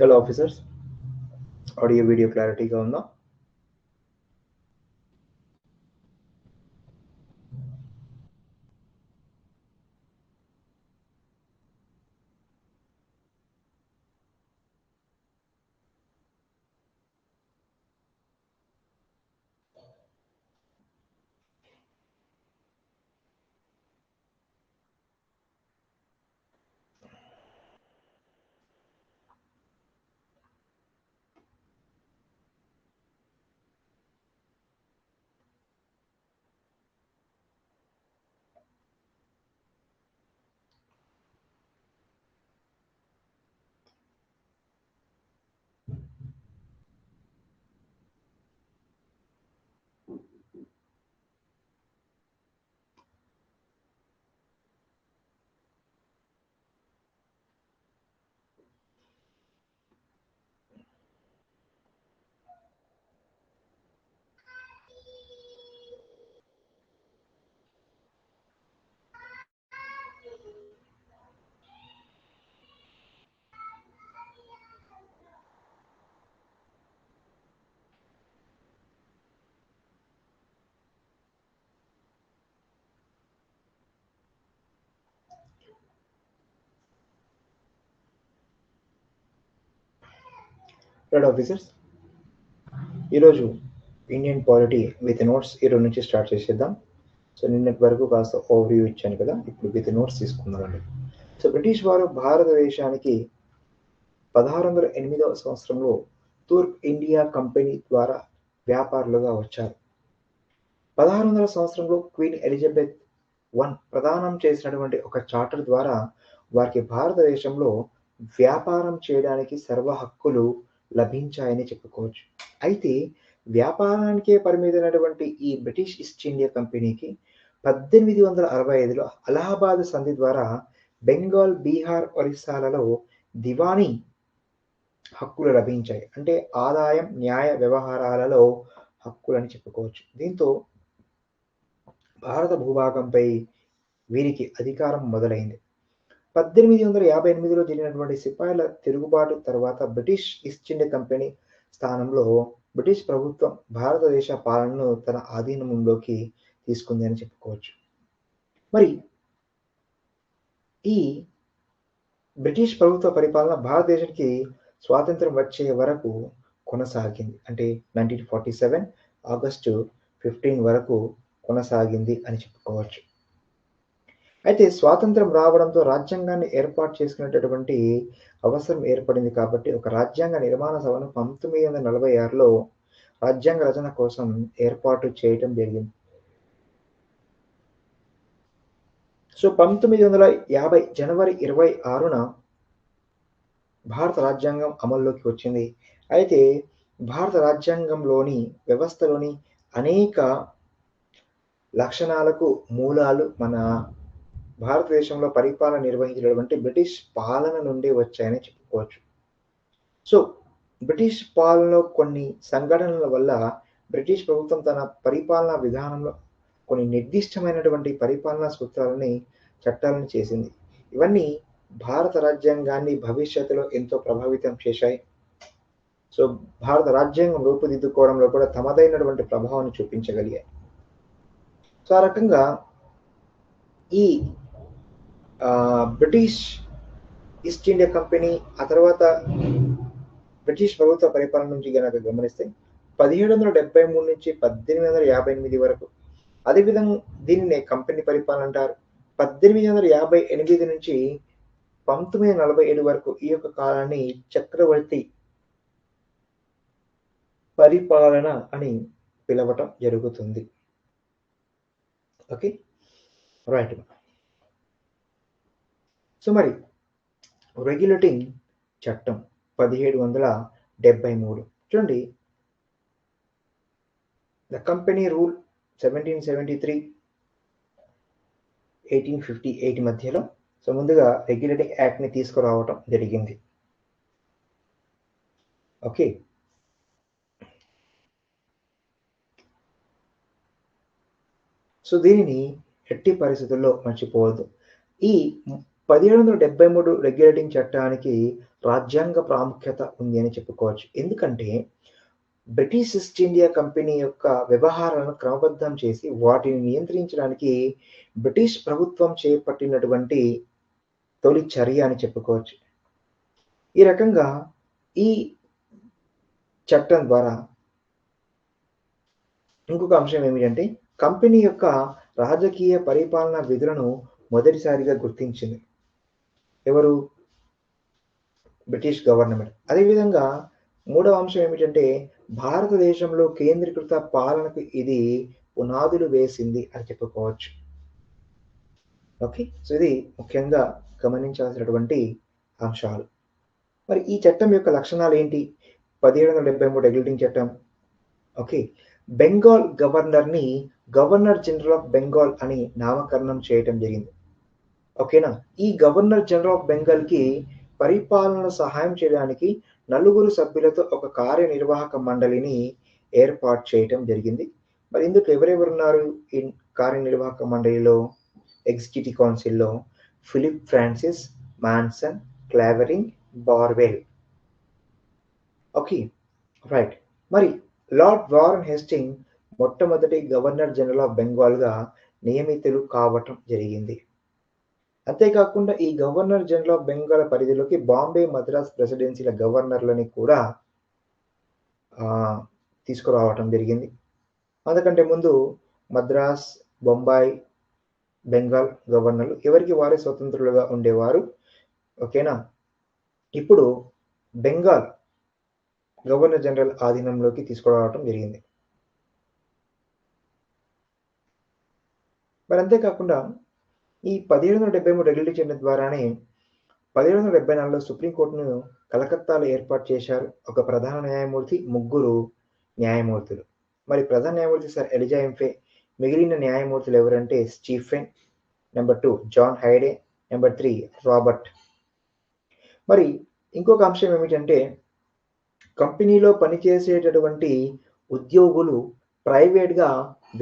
Hello officers, audio video క్లారిటీగా ఉందా? Right officers, ఈరోజు ఇండియన్ పాలిటీ విత్ నోట్స్ ఈరోజు నుంచి స్టార్ట్ చేసేద్దాం. సో నిన్నటి వరకు కాస్త ఓవర్వ్యూ ఇచ్చాను కదా, ఇప్పుడు విత్ నోట్స్ తీసుకుందామండి. సో బ్రిటిష్ వారు భారతదేశానికి 1608 సంవత్సరంలో తూర్పు ఇండియా కంపెనీ ద్వారా వ్యాపారులుగా వచ్చారు. 1600 సంవత్సరంలో క్వీన్ ఎలిజబెత్ ప్రదానం చేసినటువంటి ఒక చార్టర్ ద్వారా వారికి భారతదేశంలో వ్యాపారం చేయడానికి సర్వ హక్కులు లభించాయని చెప్పుకోవచ్చు. అయితే వ్యాపారానికే పరిమితమైనటువంటి ఈ బ్రిటిష్ ఈస్ట్ ఇండియా కంపెనీకి 1865లో అలహాబాద్ సంధి ద్వారా బెంగాల్, బీహార్, ఒరిస్సాలలో దివానీ హక్కులు లభించాయి. అంటే ఆదాయం, న్యాయ వ్యవహారాలలో హక్కులని చెప్పుకోవచ్చు. దీంతో భారత భూభాగంపై వీరికి అధికారం మొదలైంది. 1858లో జరిగినటువంటి సిపాయిల తిరుగుబాటు తర్వాత బ్రిటిష్ ఈస్ట్ ఇండియా కంపెనీ స్థానంలో బ్రిటిష్ ప్రభుత్వం భారతదేశ పాలనను తన ఆధీనంలోకి తీసుకుంది అని చెప్పుకోవచ్చు. మరి ఈ బ్రిటిష్ ప్రభుత్వ పరిపాలన భారతదేశానికి స్వాతంత్రం వచ్చే వరకు కొనసాగింది. అంటే 1947 ఆగస్టు 15 వరకు కొనసాగింది అని చెప్పుకోవచ్చు. అయితే స్వాతంత్రం రావడంతో రాజ్యాంగాన్ని ఏర్పాటు చేసుకునేటటువంటి అవసరం ఏర్పడింది కాబట్టి ఒక రాజ్యాంగ నిర్మాణ సభను 1946లో రాజ్యాంగ రచన కోసం ఏర్పాటు చేయటం జరిగింది. సో 1950 జనవరి 26న భారత రాజ్యాంగం అమల్లోకి వచ్చింది. అయితే భారత రాజ్యాంగంలోని వ్యవస్థలోని అనేక లక్షణాలకు మూలాలు మన భారతదేశంలో పరిపాలన నిర్వహించినటువంటి బ్రిటిష్ పాలన నుండి వచ్చాయని చెప్పుకోవచ్చు. సో బ్రిటిష్ పాలనలో కొన్ని సంఘటనల వల్ల బ్రిటిష్ ప్రభుత్వం తన పరిపాలనా విధానంలో కొన్ని నిర్దిష్టమైనటువంటి పరిపాలనా సూత్రాలని, చట్టాలను చేసింది. ఇవన్నీ భారత రాజ్యాంగాన్ని భవిష్యత్తులో ఎంతో ప్రభావితం చేశాయి. సో భారత రాజ్యాంగం రూపుదిద్దుకోవడంలో కూడా తమదైనటువంటి ప్రభావాన్ని చూపించగలిగాయి. సో ఆ రకంగా ఈ బ్రిటిష్ ఈస్ట్ ఇండియా కంపెనీ ఆ తర్వాత బ్రిటిష్ ప్రభుత్వ పరిపాలన నుంచి గనక గమనిస్తే 1773 నుంచి 1858 వరకు, అదేవిధంగా దీనినే కంపెనీ పరిపాలన అంటారు. 1858 నుంచి 1947 వరకు ఈ యొక్క కాలాన్ని చక్రవర్తి పరిపాలన అని పిలవటం జరుగుతుంది. Okay, right. సో మరి రెగ్యులేటింగ్ చట్టం 1773 చూడండి. ద కంపెనీ రూల్ 1773 1858 మధ్యలో సో ముందుగా రెగ్యులేటింగ్ యాక్ట్ని తీసుకురావటం జరిగింది. ఓకే, సో దీనిని ఎట్టి పరిస్థితుల్లో మర్చిపోవద్దు. ఈ 1773 రెగ్యులేటింగ్ చట్టానికి రాజ్యాంగ ప్రాముఖ్యత ఉంది అని చెప్పుకోవచ్చు. ఎందుకంటే బ్రిటిష్ ఈస్ట్ ఇండియా కంపెనీ యొక్క వ్యవహారాలను క్రమబద్ధం చేసి వాటిని నియంత్రించడానికి బ్రిటిష్ ప్రభుత్వం చేపట్టినటువంటి తొలి చర్య అని చెప్పుకోవచ్చు. ఈ రకంగా ఈ చట్టం ద్వారా ఇంకొక అంశం ఏమిటంటే కంపెనీ యొక్క రాజకీయ పరిపాలన విధులను మొదటిసారిగా గుర్తించింది. ఎవరు? British government. అదేవిధంగా మూడవ అంశం ఏమిటంటే భారతదేశంలో కేంద్రీకృత పాలనకు ఇది పునాదులు వేసింది అని చెప్పుకోవచ్చు. ఓకే. సో ఇది ముఖ్యంగా గమనించాల్సినటువంటి అంశాలు. మరి ఈ చట్టం యొక్క లక్షణాలు ఏంటి? 1773 రెగ్యులేటింగ్ చట్టం. ఓకే. బెంగాల్ గవర్నర్‌ని గవర్నర్ జనరల్ ఆఫ్ బెంగాల్ అని నామకరణం చేయటం జరిగింది. ఓకేనా? ఈ గవర్నర్ జనరల్ ఆఫ్ బెంగాల్‌కి పరిపాలనలో సహాయం చేయడానికి నలుగురు సభ్యులతో ఒక కార్యనిర్వాహక మండలిని ఏర్పాటు చేయటం జరిగింది. మరి ఇందులో ఎవరెవరున్నారు ఈ కార్యనిర్వాహక మండలిలో? ఎగ్జిక్యూటివ్ కౌన్సిల్‌లో Philip Francis, Manson, క్లావెరింగ్, Barwell. Okay. Right. మరి లార్డ్ వారన్ హేస్టింగ్ మొట్టమొదటి గవర్నర్ జనరల్ ఆఫ్ బెంగాల్‌గా నియమితులు కావటం జరిగింది. అంతేకాకుండా ఈ గవర్నర్ జనరల్ ఆఫ్ బెంగాల్ పరిధిలోకి బాంబే, మద్రాస్ ప్రెసిడెన్సీల గవర్నర్‌లని కూడా తీసుకురావటం జరిగింది. అంతకంటే ముందు మద్రాస్, బొంబాయి, బెంగాల్ గవర్నర్లు ఎవరికి వారే స్వతంత్రులుగా ఉండేవారు. ఓకేనా? ఇప్పుడు బెంగాల్ గవర్నర్ జనరల్ ఆధీనంలోకి తీసుకురావటం జరిగింది. మరి అంతేకాకుండా ఈ 1773 రెగ్యులేటింగ్ చట్టం ద్వారానే 1774లో సుప్రీంకోర్టును కలకత్తాలో ఏర్పాటు చేశారు. ఒక ప్రధాన న్యాయమూర్తి, ముగ్గురు న్యాయమూర్తులు. మరి ప్రధాన న్యాయమూర్తి సర్ ఎలిజా ఎంఫే. మిగిలిన న్యాయమూర్తులు ఎవరంటే Stephen, number 2 John Hyde, number 3 Robert. మరి ఇంకొక అంశం ఏమిటంటే కంపెనీలో పనిచేసేటటువంటి ఉద్యోగులు ప్రైవేట్‌గా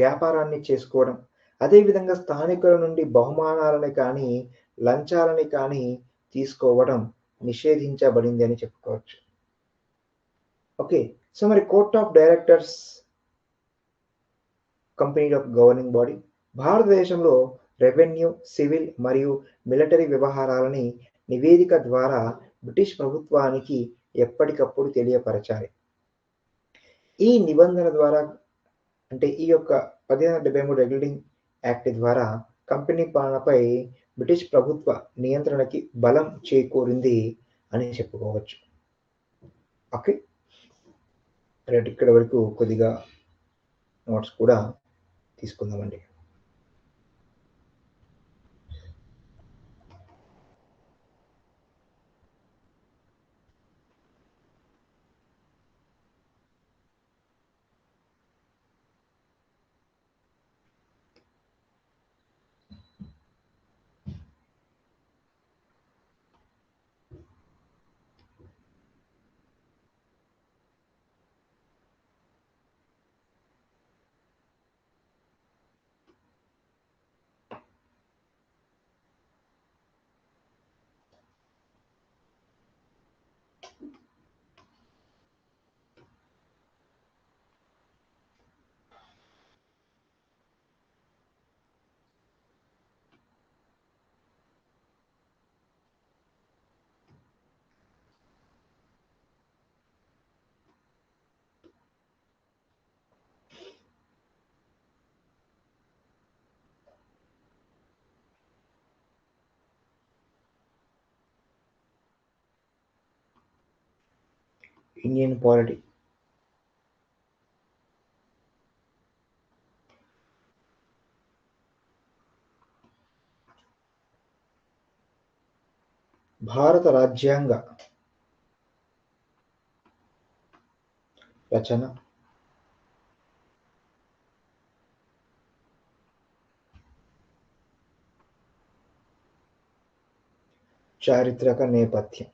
వ్యాపారాన్ని చేసుకోవడం, అదేవిధంగా స్థానికుల నుండి బహుమానాలని కానీ, లంచాలని కానీ తీసుకోవడం నిషేధించబడింది అని చెప్పుకోవచ్చు. ఓకే. సో మరి court of directors company of governing body భారతదేశంలో రెవెన్యూ, సివిల్ మరియు మిలిటరీ వ్యవహారాలని నివేదిక ద్వారా బ్రిటిష్ ప్రభుత్వానికి ఎప్పటికప్పుడు తెలియపరచాలి. ఈ నిబంధన ద్వారా అంటే ఈ యొక్క 1773 రెగ్యులేటింగ్ యాక్ట్ ద్వారా కంపెనీ పాలనపై బ్రిటిష్ ప్రభుత్వ నియంత్రణకి బలం చేకూరింది అని చెప్పుకోవచ్చు. ఓకే. రైట్. ఇక్కడ వరకు కొద్దిగా నోట్స్ కూడా తీసుకుందామండి. Indian polity. భారత రాజ్యాంగ రచన, చారిత్రక నేపథ్యం.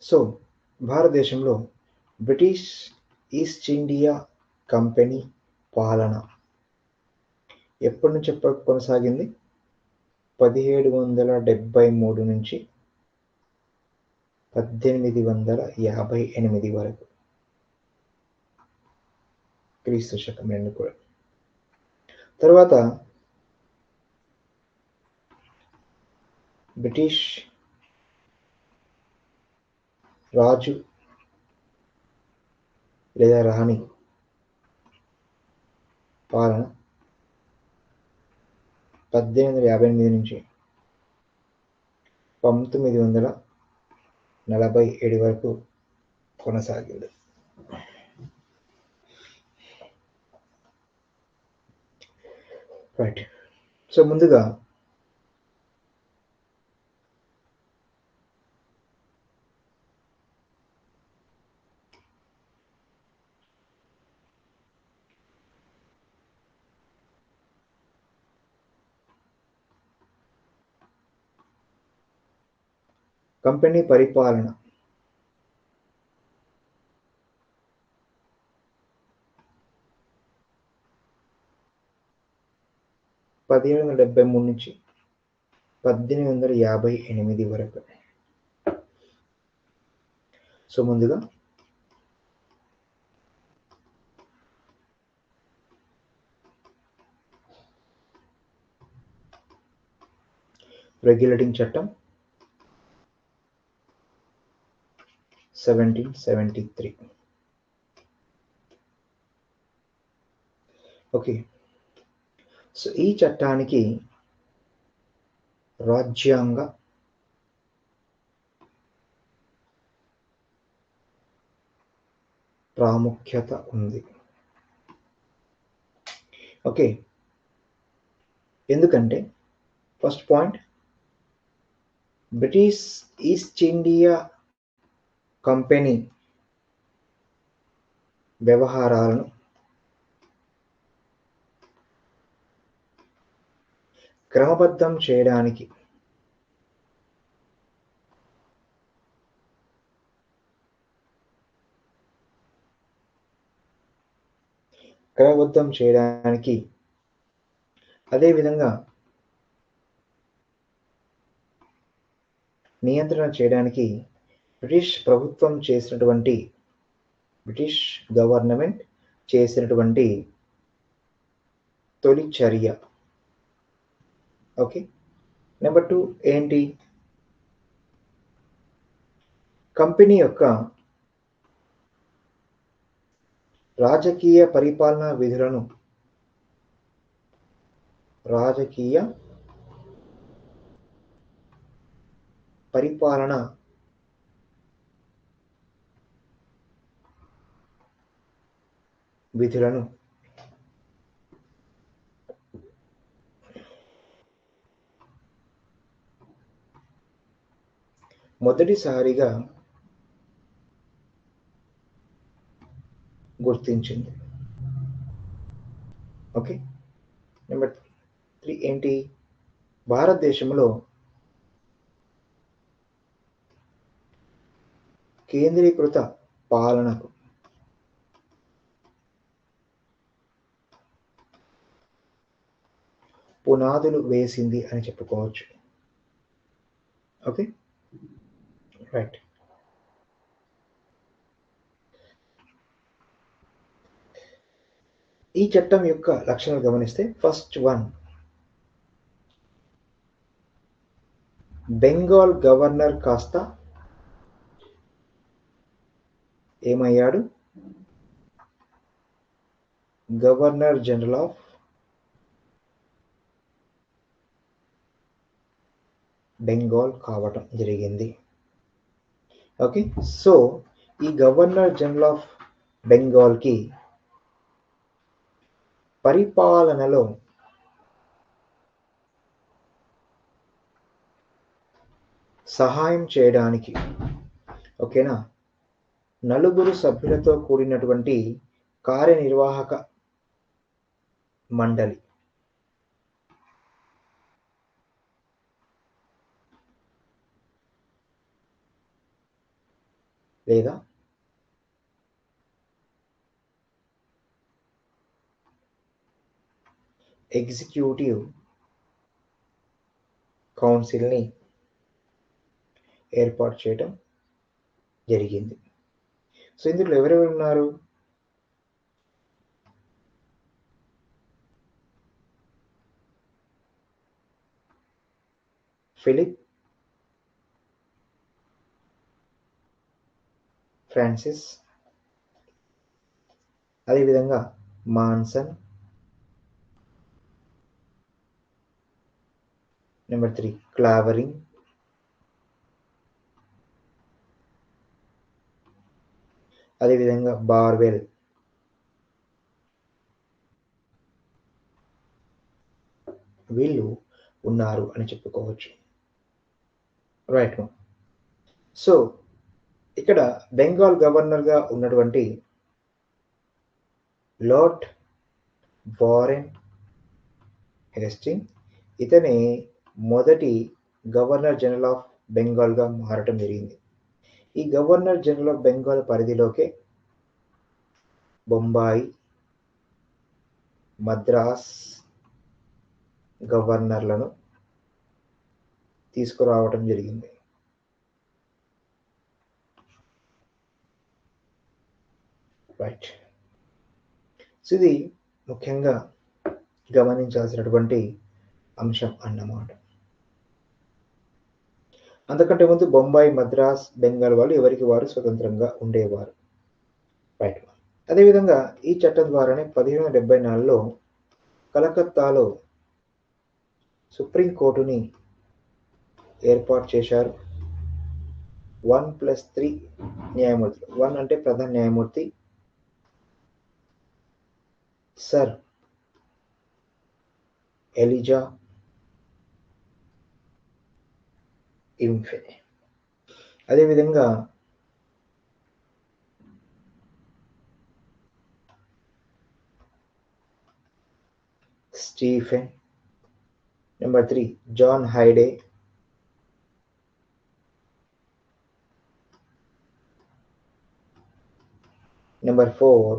సో భారతదేశంలో బ్రిటిష్ ఈస్ట్ ఇండియా కంపెనీ పాలన ఎప్పటి నుంచి ఎప్పటికి కొనసాగింది? 1773 నుంచి 1858 వరకు, క్రీస్తు శకం 2 కూడా. తర్వాత బ్రిటిష్ రాజు లేదా రాణి పాలన 1858 నుంచి 1947 వరకు కొనసాగింది. రైట్. సో ముందుగా కంపెనీ పరిపాలన (1773) నుంచి 1858 వరకు. సో ముందుగా రెగ్యులేటింగ్ చట్టం 1773. ఓకే. సో ఈ చట్టానికి రాజ్యాంగ ప్రాముఖ్యత ఉంది. ఓకే. ఎందుకంటే first point, British east India company వ్యవహారాలను క్రమబద్ధం చేయడానికి అదేవిధంగా నియంత్రణ చేయడానికి బ్రిటిష్ గవర్నమెంట్ చేసినటువంటి తొలి చర్య. ఓకే. నెంబర్ 2 ఏంటి? కంపెనీ యొక్క రాజకీయ పరిపాలనా విధులను మొదటిసారిగా గుర్తించింది. ఓకే. నెంబర్ 3 ఏంటి? భారతదేశంలో కేంద్రీకృత పాలనకు పునాదులు వేసింది అని చెప్పుకోవచ్చు. ఓకే. రైట్. ఈ చట్టం యొక్క లక్షణాలు గమనిస్తే, ఫస్ట్ వన్, బెంగాల్ గవర్నర్ కాస్త ఏమయ్యాడు? గవర్నర్ జనరల్ ఆఫ్ బెంగాల్ కావటం జరిగింది. ఓకే. సో ఈ గవర్నర్ జనరల్ ఆఫ్ బెంగాల్కి పరిపాలనలో సహాయం చేయడానికి, ఓకేనా, 9 సభ్యులతో కూడినటువంటి కార్యనిర్వాహక మండలి లేదా ఎగ్జిక్యూటివ్ కౌన్సిల్ని ఏర్పాటు చేయడం జరిగింది. సో ఇందులో ఎవరెవరు ఉన్నారు? ఫిలిప్ ఫ్రాన్సిస్, అదేవిధంగా మాన్సన్, నెంబర్ 3 క్లావరింగ్, అదేవిధంగా బార్వెల్, వీళ్ళు ఉన్నారు అని చెప్పుకోవచ్చు. రైట్. సో ఇక్కడ బెంగాల్ గవర్నర్గా ఉన్నటువంటి లార్డ్ వారెన్ హేస్టింగ్, ఇతనే మొదటి గవర్నర్ జనరల్ ఆఫ్ బెంగాల్గా మారటం జరిగింది. ఈ గవర్నర్ జనరల్ ఆఫ్ బెంగాల్ పరిధిలోకే బొంబాయి, మద్రాస్ గవర్నర్లను తీసుకురావటం జరిగింది. రైట్. సో ఇది ముఖ్యంగా గమనించాల్సినటువంటి అంశం అన్నమాట. అంతకంటే ముందు బొంబాయి, మద్రాస్, బెంగాల్ వాళ్ళు ఎవరికి వారు స్వతంత్రంగా ఉండేవారు. రైట్. అదేవిధంగా ఈ చట్టం ద్వారానే 1774లో కలకత్తాలో సుప్రీంకోర్టుని ఏర్పాటు చేశారు. 1+3 న్యాయమూర్తులు. 1 అంటే ప్రధాన న్యాయమూర్తి సర్ ఎలిజా ఇంఫే, అదేవిధంగా Stephen, number 3 John Hyde, number 4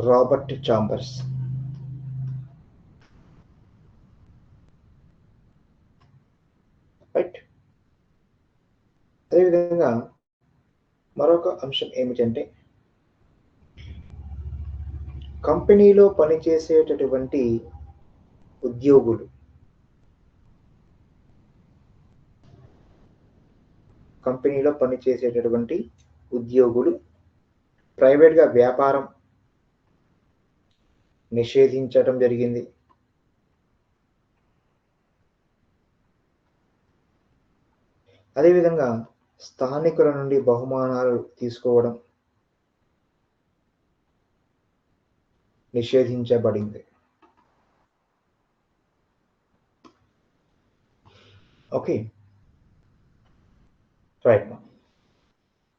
Robert Chambers. Right. అదేవిధంగా మరొక అంశం ఏమిటంటే కంపెనీలో పనిచేసేటటువంటి ఉద్యోగులు, కంపెనీలో పనిచేసేటటువంటి ఉద్యోగులు ప్రైవేట్గా వ్యాపారం నిషేధించటం జరిగింది. అదేవిధంగా స్థానికుల నుండి బహుమానాలు తీసుకోవడం నిషేధించబడింది. ఓకే. రైట్.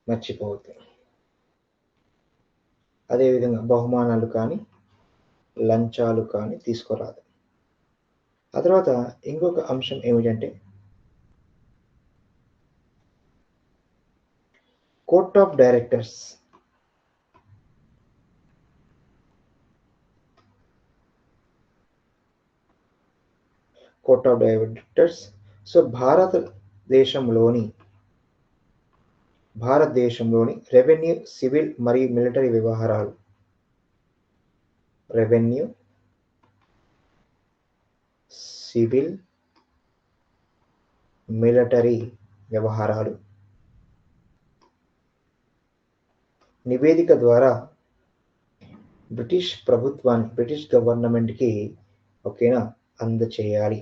మర్చిపోవద్దు. అదేవిధంగా బహుమానాలు కానీ లంచాలు కానీ తీసుకోరాదు. ఆ తర్వాత ఇంకొక అంశం ఏమిటంటే court of directors. Court of directors. So భారతదేశంలోని రెవెన్యూ, సివిల్ మరియు మిలిటరీ వ్యవహారాలు, రెవెన్యూ, సివిల్, మిలిటరీ వ్యవహారాలు నివేదిక ద్వారా బ్రిటిష్ గవర్నమెంట్కి ఓకేనా అందచేయాలి.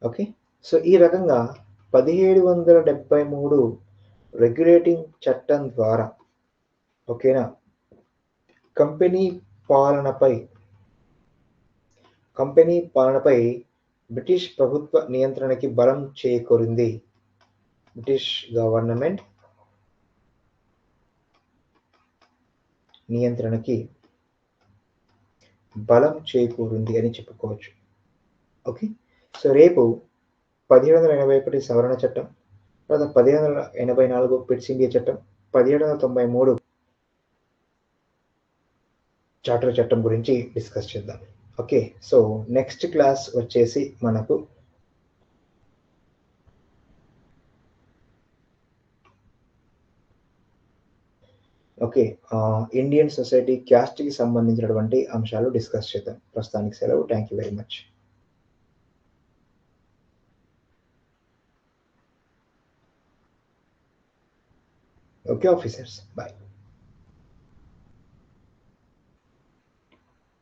ఓకే. సో ఈ రకంగా 1773 రెగ్యులేటింగ్ చట్టం ద్వారా ఓకేనా కంపెనీ పాలనపై బ్రిటిష్ ప్రభుత్వ నియంత్రణకి బలం చేకూరింది. బ్రిటిష్ గవర్నమెంట్ నియంత్రణకి బలం చేకూరింది అని చెప్పుకోవచ్చు. ఓకే. సో రేపు 1781 సవరణ చట్టం, తర్వాత 1784 పిట్స్ ఇండియా చట్టం, 1793 చార్టర్ చట్టం గురించి డిస్కస్ చేద్దాం. ఓకే, సో నెక్స్ట్ క్లాస్ వచ్చేసి మనకు ఇండియన్ సొసైటీ క్యాస్ట్కి సంబంధించినటువంటి అంశాలు డిస్కస్ చేద్దాం. ప్రస్తుతానికి సెలవు. Thank you very much. Okay officers, bye.